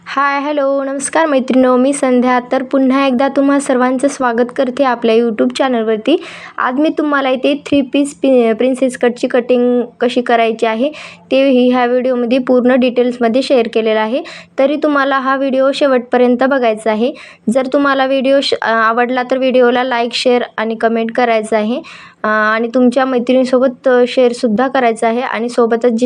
हाय, hello, नमस्कार मैत्रिणींनो, मी संध्या. तर पुन्हा एकदा तुम्हा सर्वांचं स्वागत करते आपल्या यूट्यूब चॅनलवरती. आज मी तुम्हाला इथे 3 पीस प्रिन्सेस कटची कटिंग कशी करायची आहे तेही ह्या व्हिडिओमध्ये पूर्ण डिटेल्समध्ये शेअर केलेला आहे. तरी तुम्हाला हा व्हिडिओ शेवटपर्यंत बघायचा आहे. जर तुम्हाला व्हिडिओ आवडला तर व्हिडिओला लाईक, शेअर आणि कमेंट करायचं आहे आणि तुमच्या मैत्रिणींसोबत शेअरसुद्धा करायचं आहे आणि सोबतच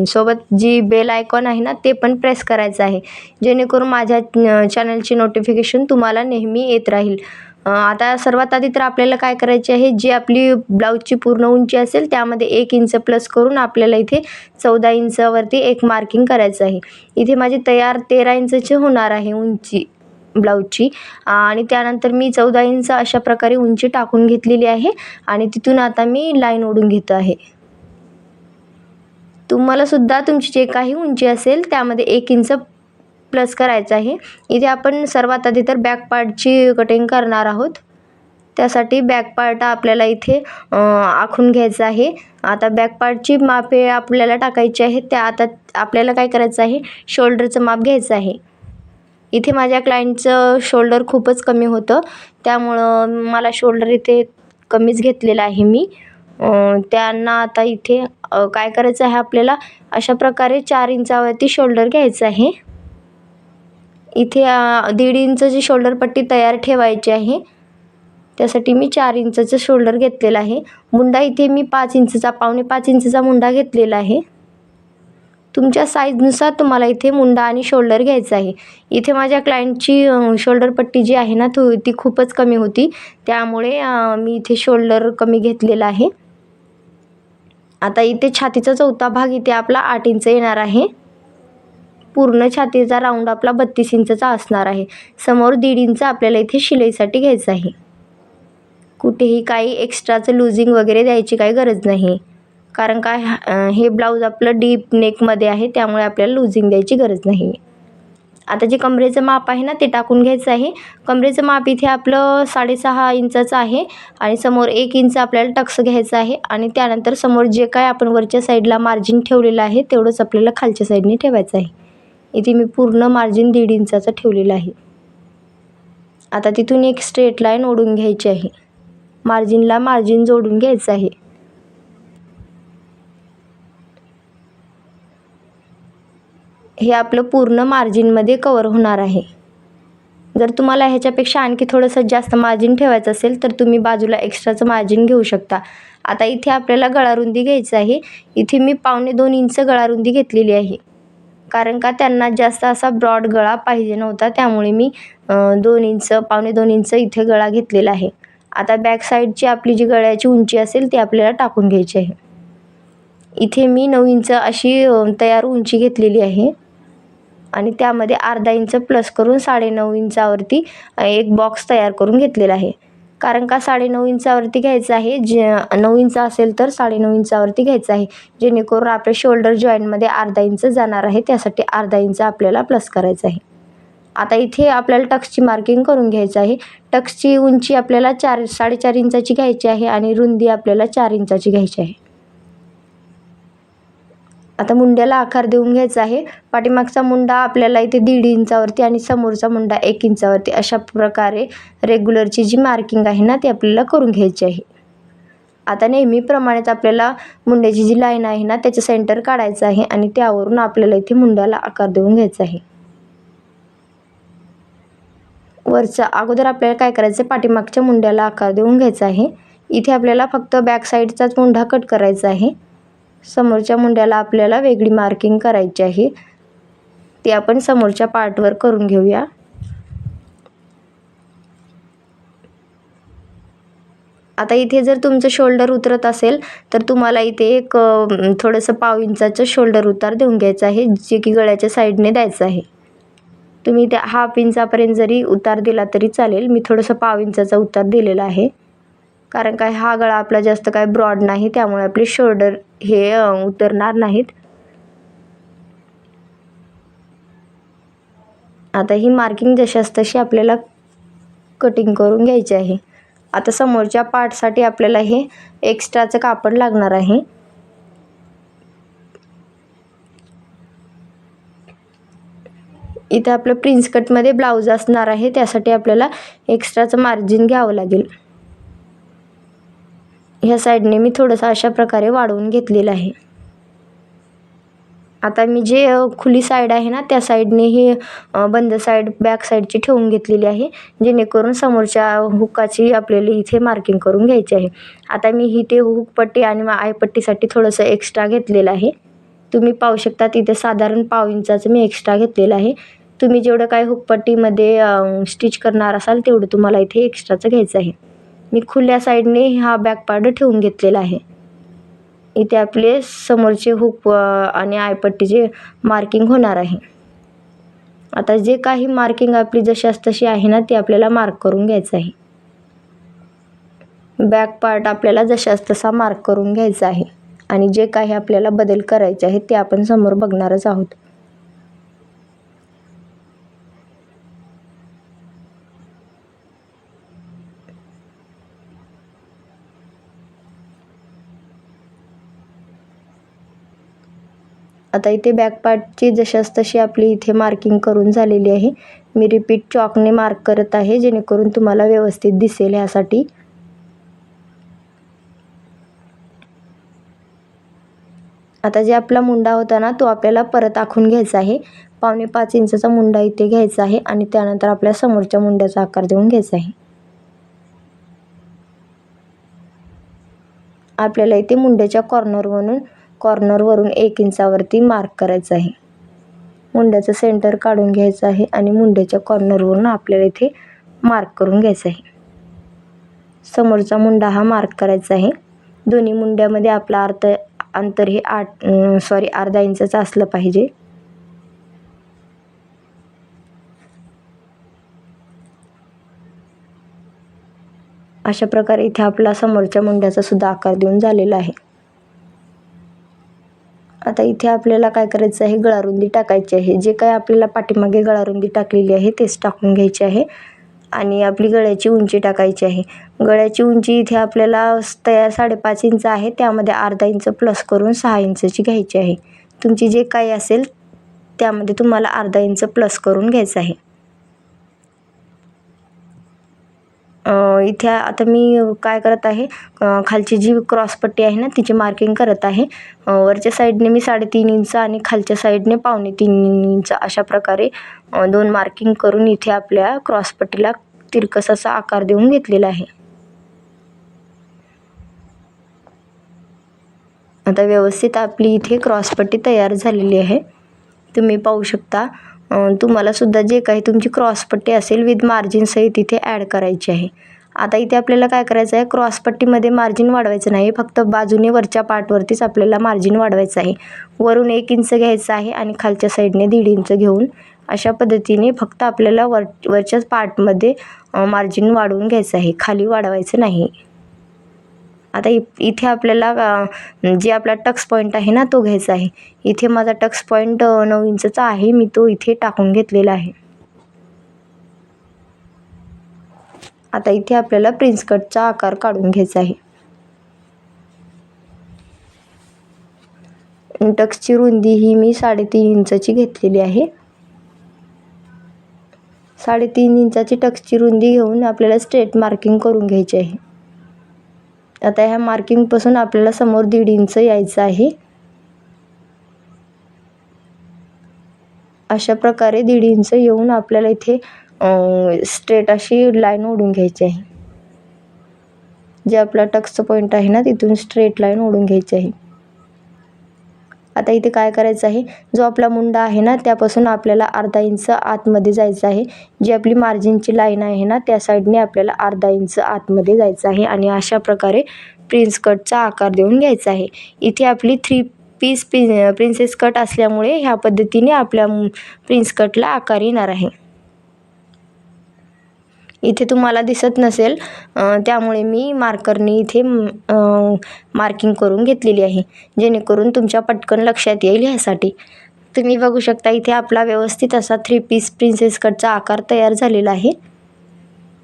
सोबत जी बेल आयकॉन आहे ना ते पण प्रेस करायचं आहे, जेणेकरून माझ्या चॅनलची नोटिफिकेशन तुम्हाला नेहमी येत राहील. आता सर्वात आधी तर आपल्याला काय करायचे आहे, जी आपली ब्लाऊजची पूर्ण उंची असेल त्यामध्ये 1 इंच प्लस करून आपल्याला इथे 14 इंचावरती एक मार्किंग करायचं आहे. इथे माझी तयार 13 इंचची होणार आहे उंची ब्लाऊजची आणि त्यानंतर मी 14 इंच अशा प्रकारे उंची टाकून घेतलेली आहे आणि तिथून आता मी लाईन ओढून घेत आहे. तुम्हाला सुद्धा तुमची जे काही उंची असेल त्यामध्ये 1 इंच प्लस करायचं आहे. इथे आपण सर्वात आधी तर बॅक पार्टची कटिंग करणार आहोत. त्यासाठी बॅक पार्ट आपल्याला इथे आखून घ्यायचं आहे. आता बॅक पार्टची मापे आपल्याला टाकायची आहे. त्या आता आपल्याला काय करायचं आहे, शोल्डरचं माप घ्यायचं आहे. इथे माझ्या क्लायंटचं शोल्डर खूपच कमी होतं, त्यामुळं मला शोल्डर इथे कमीच घेतलेला आहे मी. त्यांना आता इथे काय करायचं आहे, आपल्याला अशा प्रकारे 4 इंचावरती शोल्डर घ्यायचं आहे. इथे 1.5 इंचची शोल्डर पट्टी तयार ठेवायची आहे. त्यासाठी मी 4 इंचचं शोल्डर घेतलेला आहे. मुंडा इथे मी 5 इंचचा, पावणे 5 इंचचा मुंडा घेतलेला आहे. तुमच्या साईजनुसार तुम्हाला इथे मुंडा आणि शोल्डर घ्यायचं आहे. इथे माझ्या क्लायंटची शोल्डर पट्टी जी आहे ना ती खूपच कमी होती, त्यामुळे मी इथे शोल्डर कमी घेतलेला आहे. आता इथे छातीचा चौथा भाग इथे आपला 8 इंच येणार आहे. पूर्ण छातीचा राऊंड आपला 32 इंचचा असणार आहे. समोर 1.5 इंच आपल्याला इथे शिलाईसाठी घ्यायचं आहे. कुठेही काही एक्स्ट्राचं लूजिंग वगैरे द्यायची काही गरज नाही, कारण काय हे ब्लाऊज आपलं डीप नेकमध्ये आहे, त्यामुळे आपल्याला लूजिंग द्यायची गरज नाही. आता जे कमरेचं माप आहे ना ते टाकून घ्यायचं आहे. कमरेचं माप इथे आपलं 6.5 इंचाचं आहे आणि समोर 1 इंच आपल्याला टक्स घ्यायचं आहे आणि त्यानंतर समोर जे काय आपण वरच्या साईडला मार्जिन ठेवलेलं आहे तेवढंच आपल्याला खालच्या साईडने ठेवायचं आहे. इथे मी पूर्ण मार्जिन 1.5 इंचाचं ठेवलेलं आहे. आता तिथून एक स्ट्रेट लाईन ओढून घ्यायची आहे. मार्जिनला मार्जिन जोडून घ्यायचं आहे. हे आपलं पूर्ण मार्जिनमध्ये कवर होणार आहे. जर तुम्हाला ह्याच्यापेक्षा आणखी थोडंसं जास्त मार्जिन ठेवायचं असेल तर तुम्ही बाजूला एक्स्ट्राचं मार्जिन घेऊ शकता. आता इथे आपल्याला गळारुंदी घ्यायचं आहे. इथे मी 1.25 इंच गळारुंदी घेतलेली आहे, कारण का त्यांना जास्त असा ब्रॉड गळा पाहिजे नव्हता, त्यामुळे मी 2 इंच, 1.25 इंच इथे गळा घेतलेला आहे. आता बॅक साईडची आपली जी गळ्याची उंची असेल ती आपल्याला टाकून घ्यायची आहे. इथे मी 9 इंच अशी तयार उंची घेतलेली आहे आणि त्यामध्ये अर्धा इंच प्लस करून 9.5 इंचावरती एक बॉक्स तयार करून घेतलेला आहे. कारण का 9.5 इंचावरती घ्यायचं आहे, 9 इंच असेल तर 9.5 इंचावरती घ्यायचं आहे, जेणेकरून आपल्या शोल्डर जॉईंटमध्ये अर्धा इंच जाणार आहे, त्यासाठी अर्धा इंच आपल्याला प्लस करायचं आहे. आता इथे आपल्याला टक्सची मार्किंग करून घ्यायचं आहे. टक्सची उंची आपल्याला 4.5 इंचाची घ्यायची आहे आणि रुंदी आपल्याला 4 इंचाची घ्यायची आहे. आता मुंड्याला आकार देऊन घ्यायचा आहे. पाठीमागचा मुंडा आपल्याला इथे 1.5 इंचावरती आणि समोरचा मुंडा 1 इंचावरती अशा प्रकारे रेग्युलरची जी मार्किंग आहे ना ती आपल्याला करून घ्यायची आहे. आता नेहमीप्रमाणेच आपल्याला मुंड्याची जी लाईन आहे ना त्याचं सेंटर काढायचं आहे आणि त्यावरून आपल्याला इथे मुंड्याला आकार देऊन घ्यायचा आहे. वरचा अगोदर आपल्याला काय करायचं आहे, पाठीमागच्या मुंड्याला आकार देऊन घ्यायचा आहे. इथे आपल्याला फक्त बॅक साईडचाच मुंडा कट करायचा आहे. समोरच्या मुंड्याला आपल्याला वेगळी मार्किंग करायची आहे, ती आपण समोरच्या पार्टवर करून घेऊया. आता इथे जर तुमचं शोल्डर उतरत असेल तर तुम्हाला इथे एक थोडंसं 1/2 इंचाचं शोल्डर उतार देऊन घ्यायचं आहे, जे की गळ्याच्या साईडने द्यायचं आहे. तुम्ही त्या 1/2 इंचापर्यंत जरी उतार दिला तरी चालेल. मी थोडंसं 1/2 इंचाचा उतार दिलेला आहे, कारण काय हा गळा आपला जास्त काय ब्रॉड नाही, त्यामुळे आपले शोल्डर हे उतरणार नाहीत. आता ही मार्किंग जशास तशी आपल्याला कटिंग करून घ्यायची आहे. आता समोरच्या पार्टसाठी आपल्याला हे एक्स्ट्राचं कापड लागणार आहे. इथे आपलं प्रिन्स कटमध्ये ब्लाऊज असणार आहे, त्यासाठी आपल्याला एक्स्ट्राचं मार्जिन घ्यावं लागेल. ह्या साईडने मी थोडंसं अशा प्रकारे वाढवून घेतलेलं आहे. आता मी जे खुली साईड आहे ना त्या साईडने ही बंद साईड बॅक साईडची ठेवून घेतलेली आहे, जेणेकरून समोरच्या हुकाची आपल्याला इथे मार्किंग करून घ्यायची आहे. आता मी इथे हुकपट्टी आणि आयपट्टीसाठी थोडंसं एक्स्ट्रा घेतलेलं आहे. तुम्ही पाहू शकता तिथे साधारण पाव इंचाचं मी एक्स्ट्रा घेतलेलं आहे. तुम्ही जेवढं काय हुकपट्टीमध्ये स्टिच करणार असाल तेवढं तुम्हाला इथे एक्स्ट्राचं घ्यायचं आहे. मी खुल्या साईडने हा बॅक पार्ट ठेवून घेतलेला आहे. इथे आपले समोरचे हुक आणि आयपट्टीचे मार्किंग होणार आहे. आता जे काही मार्किंग आपली जशास तशी आहे ना ती आपल्याला मार्क करून घ्यायचं आहे. बॅक पार्ट आपल्याला जशास तसा मार्क करून घ्यायचा आहे आणि जे काही आपल्याला बदल करायचे आहेत ते आपण समोर बघणारच आहोत. आता इथे बॅक पार्टची जशास तशी आपली इथे मार्किंग करून झालेली आहे. मी रिपीट चॉकने मार्क करत आहे, जेणेकरून तुम्हाला व्यवस्थित दिसेल ह्यासाठी. आता जे आपला मुंडा होता ना तो आपल्याला परत आखून घ्यायचा आहे. 5.25 इंचाचा मुंडा इथे घ्यायचा आहे आणि त्यानंतर आपल्या समोरच्या मुंड्याचा आकार देऊन घ्यायचा आहे. आपल्याला इथे मुंड्याच्या कॉर्नरवरून 1 इंचावरती मार्क करायचं आहे. मुंड्याचं सेंटर काढून घ्यायचं आहे आणि मुंड्याच्या कॉर्नरवरून आपल्याला इथे मार्क करून घ्यायचं आहे. समोरचा मुंडा हा मार्क करायचा आहे. दोन्ही मुंड्यामध्ये आपला अंतर हे अर्धा इंचाचं असलं पाहिजे. अशा प्रकारे इथे आपला समोरच्या मुंड्याचा सुद्धा आकार देऊन झालेला आहे. आता इथे आपल्याला काय करायचं आहे, गळारुंदी टाकायची आहे. जे काय आपल्याला पाठीमागे गळारुंदी टाकलेली आहे तेच टाकून घ्यायची आहे आणि आपली गळ्याची उंची टाकायची आहे. गळ्याची उंची इथे आपल्याला 5.5 इंच आहे, त्यामध्ये अर्धा इंच प्लस करून 6 इंचची घ्यायची आहे. तुमची जे काही असेल त्यामध्ये तुम्हाला अर्धा इंच प्लस करून घ्यायचं आहे. इथे आता मी काय करत आहे, खालची जी क्रॉसपट्टी आहे ना तिची मार्किंग करत आहे. वरच्या साईडने मी 3.5 इंच आणि खालच्या साईडने 3.25 इंच अशा प्रकारे 2 मार्किंग करून इथे आपल्या क्रॉसपट्टीला तिरकस असा आकार देऊन घेतलेला आहे. आता व्यवस्थित आपली इथे क्रॉसपट्टी तयार झालेली आहे. तुम्ही पाहू शकता. तुम्हाला सुद्धा जे काही तुमची क्रॉसपट्टी असेल विथ मार्जिन सहित इथे ॲड करायची आहे. आता इथे आपल्याला काय करायचं आहे, क्रॉसपट्टीमध्ये मार्जिन वाढवायचं नाही, फक्त बाजूने वरच्या पार्टवरतीच आपल्याला मार्जिन वाढवायचं आहे. वरून 1 इंच घ्यायचं आहे आणि खालच्या साईडने 1.5 इंच घेऊन अशा पद्धतीने फक्त आपल्याला वरच्याच पार्टमध्ये मार्जिन वाढवून घ्यायचं आहे, खाली वाढवायचं नाही. आता इथे आपल्याला जे आपला टक्स पॉईंट आहे ना तो घ्यायचा आहे. इथे माझा टक्स पॉईंट 9 इंचचा आहे, मी तो इथे टाकून घेतलेला आहे. आता इथे आपल्याला प्रिन्स कटचा आकार काढून घ्यायचा आहे. टक्सची रुंदी ही मी 3.5 इंचाची घेतलेली आहे. 3.5 इंचाची टक्सची रुंदी घेऊन आपल्याला स्ट्रेट मार्किंग करून घ्यायची आहे. आता ह्या मार्किंगपासून आपल्याला समोर 1.5 इंच यायचं आहे. अशा प्रकारे 1.5 इंच येऊन आपल्याला इथे स्ट्रेट अशी लाईन ओढून घ्यायची आहे. जे आपला टक्सचं पॉईंट आहे ना तिथून स्ट्रेट लाईन ओढून घ्यायची आहे. आता इथे काय करायचं आहे, जो आपला मुंडा आहे ना त्यापासून आपल्याला अर्धा इंच आतमध्ये जायचं आहे. जी आपली मार्जिनची लाईन आहे ना त्या साईडने आपल्याला अर्धा इंच आतमध्ये जायचं आहे आणि अशा प्रकारे प्रिन्स कटचा आकार देऊन घ्यायचा आहे. इथे आपली 3 पीस प्रिन्सेस कट असल्यामुळे ह्या पद्धतीने आपल्या प्रिन्स कटला आकार येणार आहे. इथे तुम्हाला दिसत नसेल त्यामुळे मी मार्करने इथे मार्किंग करून घेतलेली आहे, जेणेकरून तुमच्या पटकन लक्षात येईल ह्यासाठी. तुम्ही बघू शकता इथे आपला व्यवस्थित असा 3 पीस प्रिन्सेस कटचा आकार तयार झालेला आहे.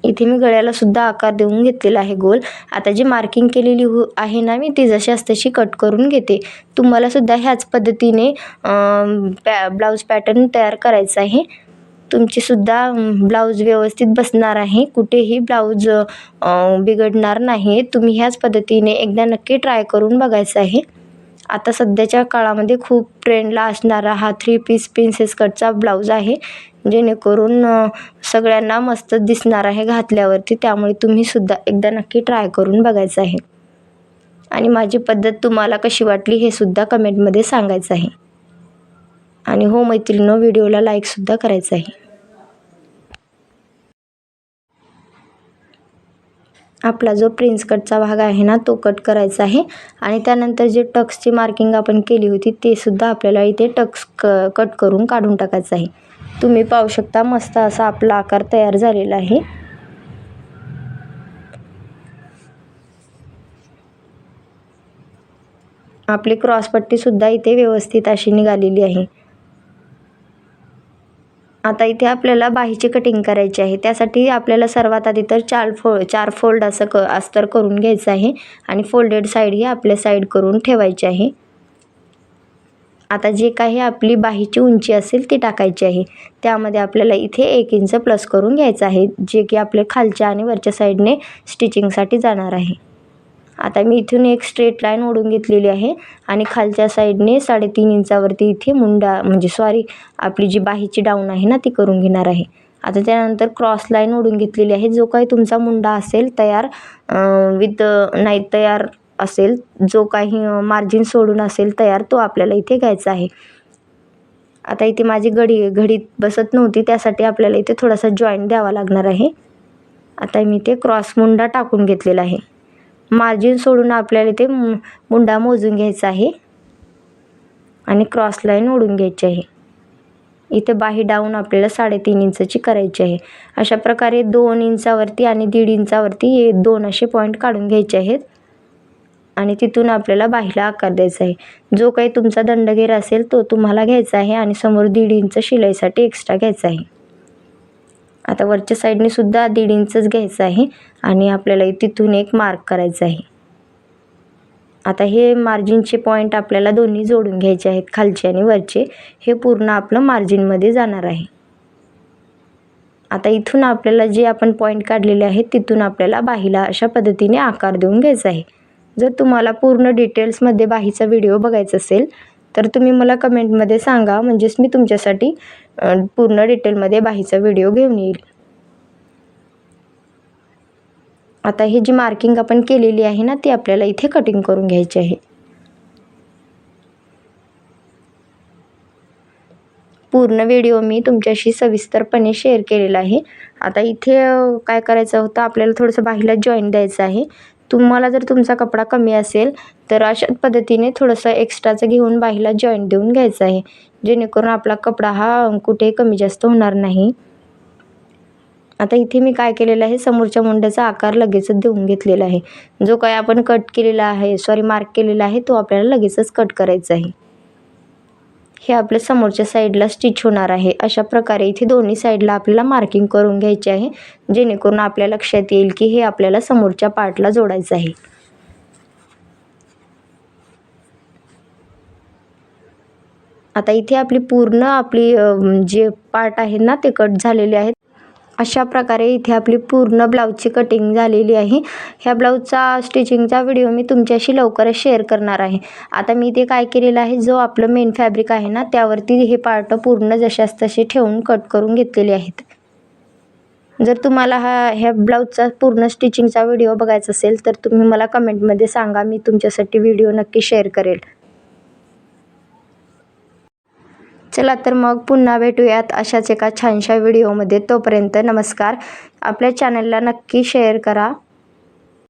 इथे मी गळ्याला सुद्धा आकार देऊन घेतलेला आहे गोल. आता जी मार्किंग केलेली आहे ना मी ती जशास तशी कट करून घेते. तुम्हाला सुद्धा ह्याच पद्धतीने ब्लाऊज पॅटर्न तयार करायचा आहे. तुमचीसुद्धा ब्लाऊज व्यवस्थित बसणार आहे, कुठेही ब्लाऊज बिघडणार नाही. तुम्ही ह्याच पद्धतीने एकदा नक्की ट्राय करून बघायचं आहे. आता सध्याच्या काळामध्ये खूप ट्रेंडला असणारा हा 3 पीस प्रिन्सेस कटचा ब्लाऊज आहे, जेणेकरून सगळ्यांना मस्त दिसणार आहे घातल्यावरती. त्यामुळे तुम्हीसुद्धा एकदा नक्की ट्राय करून बघायचं आहे आणि माझी पद्धत तुम्हाला कशी वाटली हे सुद्धा कमेंटमध्ये सांगायचं आहे. आणि हो मैत्रिणींनो, व्हिडिओला लाईकसुद्धा करायचं आहे. आपला जो प्रिन्स कटचा भाग आहे ना, तो कट करायचा आहे आणि त्यानंतर जे टक्सची मार्किंग आपण केली होती ते सुद्धा आपल्याला इथे टक्स कट करून काढून टाकायचं आहे. तुम्ही पाहू शकता मस्त असा आपला आकार तयार झालेला आहे. आपली क्रॉसपट्टीसुद्धा इथे व्यवस्थित अशी निघालेली आहे. आता इथे आपल्याला बाहीची कटिंग करायची आहे. त्यासाठी आपल्याला सर्वात आधी तर 4 फोल्ड असं अस्तर करून घ्यायचं आहे आणि फोल्डेड साईड ही आपल्या साईड करून ठेवायची आहे. आता जे काही आपली बाहीची उंची असेल ती टाकायची आहे. त्यामध्ये आपल्याला इथे 1 इंच प्लस करून घ्यायचं आहे, जे की आपले खालच्या आणि वरच्या साईडने स्टिचिंगसाठी जाणार आहे. आता मी इथून एक स्ट्रेट लाईन ओढून घेतलेली आहे आणि खालच्या साईडने 3.5 इंचावरती इथे मुंडा आपली जी बाहीची डाऊन आहे ना ती करून घेणार आहे. आता त्यानंतर क्रॉस लाईन ओढून घेतलेली आहे. जो काही तुमचा मुंडा असेल तयार नाही तयार असेल, जो काही मार्जिन सोडून असेल तयार, तो आपल्याला इथे घ्यायचा आहे. आता इथे माझी घडी बसत नव्हती, त्यासाठी आपल्याला इथे थोडासा जॉईंट द्यावा लागणार आहे. आता मी इथे क्रॉस मुंडा टाकून घेतलेला आहे. मार्जिन सोडून आपल्याला इथे मुंडा मोजून घ्यायचा आहे आणि क्रॉस लाईन ओढून घ्यायची आहे. इथे बाही डाऊन आपल्याला 3.5 इंचची करायची आहे. अशा प्रकारे 2 इंचावरती आणि 1.5 इंचावरती हे 2 असे पॉईंट काढून घ्यायचे आहेत आणि तिथून आपल्याला बाहीला आकार द्यायचा आहे. जो काही तुमचा दंडगेर असेल तो तुम्हाला घ्यायचा आहे आणि समोर 1.5 इंच शिलाईसाठी एक्स्ट्रा घ्यायचा आहे. आता वरच्या साईडने सुद्धा 1.5 इंचच घ्यायचं आहे आणि आपल्याला तिथून एक मार्क करायचं आहे. आता हे मार्जिनचे पॉईंट आपल्याला दोन्ही जोडून घ्यायचे आहेत, खालचे आणि वरचे. हे पूर्ण आपलं मार्जिनमध्ये जाणार आहे. आता इथून आपल्याला जे आपण पॉईंट काढलेले आहेत तिथून आपल्याला बाहीला अशा पद्धतीने आकार देऊन घ्यायचा आहे. जर तुम्हाला पूर्ण डिटेल्समध्ये बाहीचा व्हिडिओ बघायचा असेल तर तुम्ही मला कमेंटमध्ये सांगा, म्हणजेच मी तुमच्यासाठी पूर्ण डिटेलमध्ये बाहीचा व्हिडिओ घेऊन येईल. आता ही जी मार्किंग आपण केलेली आहे ना ती आपल्याला इथे कटिंग करून घ्यायची आहे. पूर्ण व्हिडिओ मी तुमच्याशी सविस्तरपणे शेअर केलेला आहे. आता इथे काय करायचं होतं, आपल्याला थोडंसं बाहीला जॉईंट द्यायचं आहे. तुम्हाला जर तुमचा कपडा कमी असेल तर अशा पद्धतीने थोडंसं एक्स्ट्राचं घेऊन बाहीला जॉईंट देऊन घ्यायचं आहे, जेणेकरून आपला कपडा हा कुठे कमी जास्त होणार नाही. आता इथे मी काय केलेलं आहे, समोरच्या मुंड्याचा आकार लगेचच देऊन घेतलेला आहे. जो काही आपण मार्क केलेला आहे तो आपल्याला लगेचच कट करायचा आहे. हे आपल्या समोरच्या साईडला स्टिच होणार आहे. अशा प्रकारे इथे दोन्ही साईडला आपल्याला मार्किंग करून घ्यायचे आहे, जेणेकरून आपल्या लक्षात येईल की हे आपल्याला समोरच्या पार्टला जोडायचं आहे. आता इथे आपली जे पार्ट आहे ना ते कट झालेले आहेत. अशा प्रकारे इथे आपली पूर्ण ब्लाऊजची कटिंग झालेली आहे. ह्या ब्लाऊजचा स्टिचिंगचा व्हिडिओ मी तुमच्याशी लवकरच शेअर करणार आहे. आता मी इथे काय केलेलं आहे, जो आपलं मेन फॅब्रिक आहे ना त्यावरती हे पार्ट पूर्ण जशास तसे ठेवून कट करून घेतलेले आहेत. जर तुम्हाला ह्या ब्लाऊजचा पूर्ण स्टिचिंगचा व्हिडिओ बघायचा असेल तर तुम्ही मला कमेंटमध्ये सांगा, मी तुमच्यासाठी व्हिडिओ नक्की शेअर करेल. चला तर मग पुन्हा भेटूयात अशाच एका छानशा व्हिडिओमध्ये. तोपर्यंत नमस्कार. आपल्या चॅनलला नक्की शेअर करा.